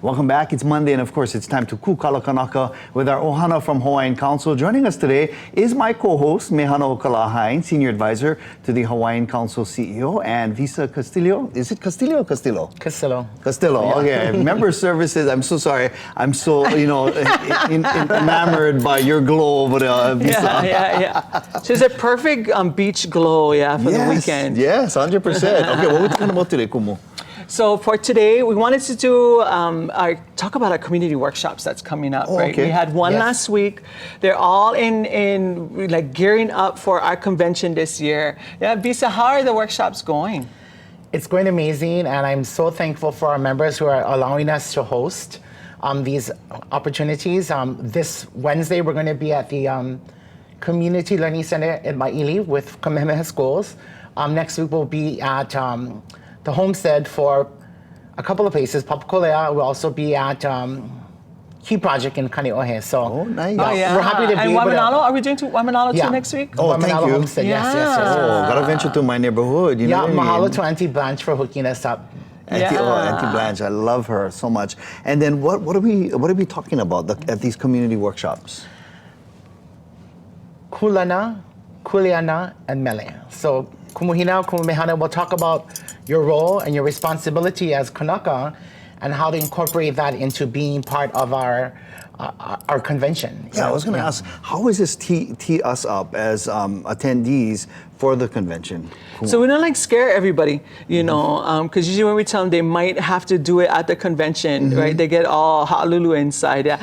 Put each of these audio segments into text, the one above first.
Welcome back. It's Monday, and of course, it's time to Kūkala Kanaka with our Ohana from Hawaiian Council. Joining us today is my co-host, Mehana Hawaiian, Senior Advisor to the Hawaiian Council CEO, and Visa Castillo. Is it Castillo or Castillo? Castillo. Castillo, yeah. Okay. Member Services, I'm so sorry. I'm so, enamored by your glow over there, Visa. Yeah. So it's a perfect beach glow, for the weekend. Yes, 100%. Okay, what are we talking about today, Kumu? So for today, we wanted to do talk about our community workshops that's coming up. Right? Okay. We had one last week. They're all in like gearing up for our convention this year. Yeah, Visa, how are the workshops going? It's going amazing, and I'm so thankful for our members who are allowing us to host these opportunities. This Wednesday, we're going to be at the Community Learning Center in Maili with Kamehameha Schools. Next week, we'll be at the Homestead for a couple of places. Papakolea will also be at Key Project in Kaneohe. So nice. We're happy to be and able Waimanalo, to... are we doing to Waimanalo too next week? Oh, thank you. Homestead, yes. Oh, gotta venture to my neighborhood. You know what I mean? Mahalo to Auntie Blanche for hooking us up. Auntie Blanche, I love her so much. And then what are we talking about at these community workshops? Kulana, Kuleana, and Mele. So Kumuhina, Kumumehana will talk about your role and your responsibility as Kanaka and how to incorporate that into being part of our convention. Yeah, I was going to ask, how does this tee us up as attendees for the convention? Cool. So we don't scare everybody, because usually when we tell them they might have to do it at the convention, right? They get all ha'alulu inside. Yeah,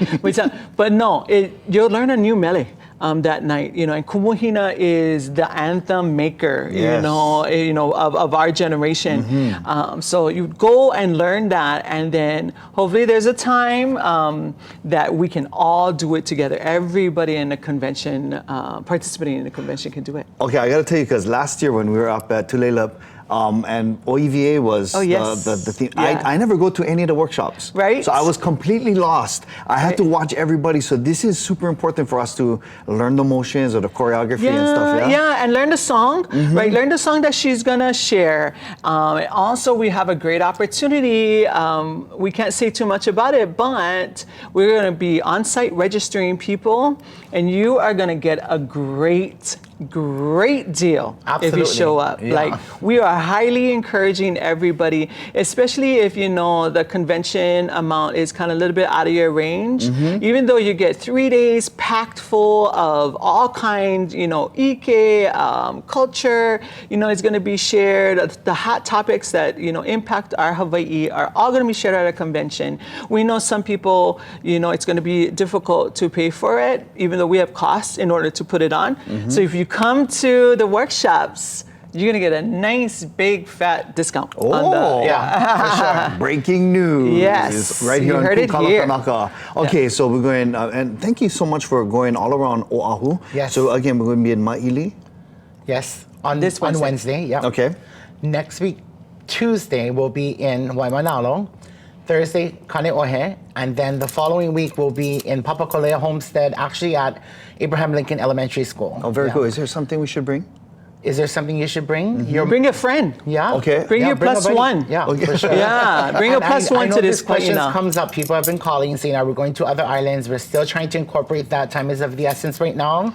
but no, you'll learn a new mele. That night, and Kumuhina is the anthem maker, of our generation. So you go and learn that, and then hopefully there's a time that we can all do it together. Everybody in the convention, participating in the convention, can do it. Okay, I got to tell you, because last year when we were up at Tulalip, and OEVA was the theme. Yeah. I never go to any of the workshops. Right. So I was completely lost. I had to watch everybody. So this is super important for us to learn the motions or the choreography and stuff. Yeah, and learn the song, right? Learn the song that she's going to share. Also, we have a great opportunity. We can't say too much about it, but we're going to be on-site registering people, and you are going to get a great deal if you show up. Yeah. We are highly encouraging everybody, especially if the convention amount is kind of a little bit out of your range. Even though you get 3 days packed full of all kinds, ike, culture, it's going to be shared. The hot topics that impact our Hawaii are all going to be shared at a convention. We know some people, it's going to be difficult to pay for it, even though we have costs in order to put it on. So if you come to the workshops, you're gonna get a nice big fat discount. For sure. Breaking news. Yes, right here you on heard it Kūkala here. Kanaka. Okay, so we're going, and thank you so much for going all around Oʻahu. Yes. So again, we're going to be in Maili. Yes, on Wednesday. Yeah. Okay. Next week, Tuesday, we'll be in Waimanalo. Thursday, Kaneohe, and then the following week we'll be in Papakolea Homestead, actually at Abraham Lincoln Elementary School. Oh, very cool. Is there something we should bring? Is there something you should bring? Bring a friend. Yeah. Okay. Bring your plus one. Yeah, okay. for sure. Yeah, bring a plus one to this question comes up. People have been calling saying, are we going to other islands? We're still trying to incorporate that. Time is of the essence right now.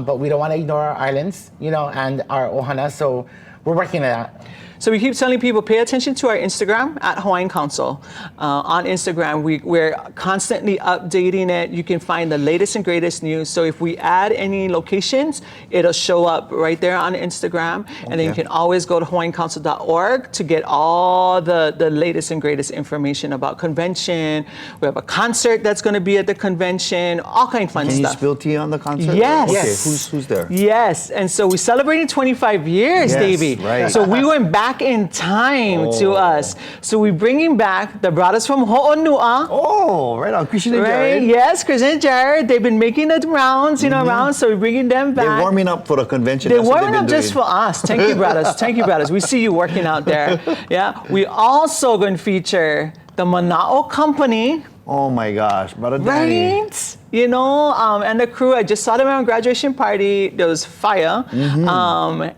But we don't want to ignore our islands, and our ohana. So we're working on that. So we keep telling people, pay attention to our Instagram at Hawaiian Council. On Instagram, we're constantly updating it. You can find the latest and greatest news. So if we add any locations, it'll show up right there on Instagram. And then you can always go to hawaiiancouncil.org to get all the latest and greatest information about convention. We have a concert that's going to be at the convention, all kind of fun stuff. Can you spill tea on the concert? Yes. Okay, who's there? Yes, and so we're celebrating 25 years, Davey. Right. So we went back in time to us. So we're bringing back the brothers from Ho'onua. Oh, right on. Christian and Jared. Yes, Christian and Jared. They've been making the rounds, around, so we're bringing them back. They're warming up for the convention. They're warming up just for us. Thank you, brothers. Thank you, brothers. We see you working out there. Yeah. We also going to feature the Mana'o Company. Oh my gosh, Brother Danny. Right? And the crew, I just saw them at a graduation party. There was fire.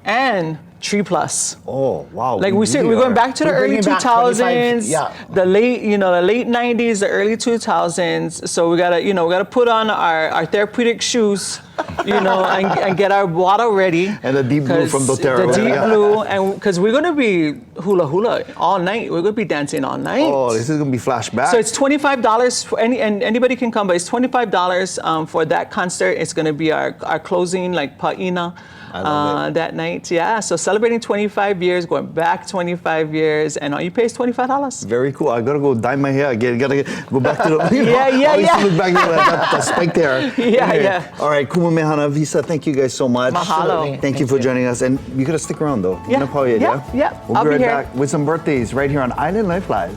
And 3 plus. Oh, wow. Like we're really going are. back to the We're early bringing back 2000s, 25, yeah. the late 90s, the early 2000s. So we gotta put on our therapeutic shoes, and get our bottle ready. And the deep blue 'Cause from doTERRA. The deep Yeah. blue, and because we're gonna be hula all night. We're gonna be dancing all night. Oh, this is going to be flashback. So it's $25 for and anybody can come, but it's $25 for that concert. It's gonna be our closing like pa'ina. I love it. That night, yeah. So celebrating 25 years, going back 25 years, and all you pay is $25. Very cool. I gotta go dye my hair again. Gotta go back to the. Yeah, I used to look back at that spiked hair. Yeah, Anyway. yeah. All right, Kumamehana, Visa, thank you guys so much. Mahalo. Thank you for joining us. And you gotta stick around though. Yeah, Napawid, yeah. We'll I'll be be right here. back with some birthdays right here on Island Life Live.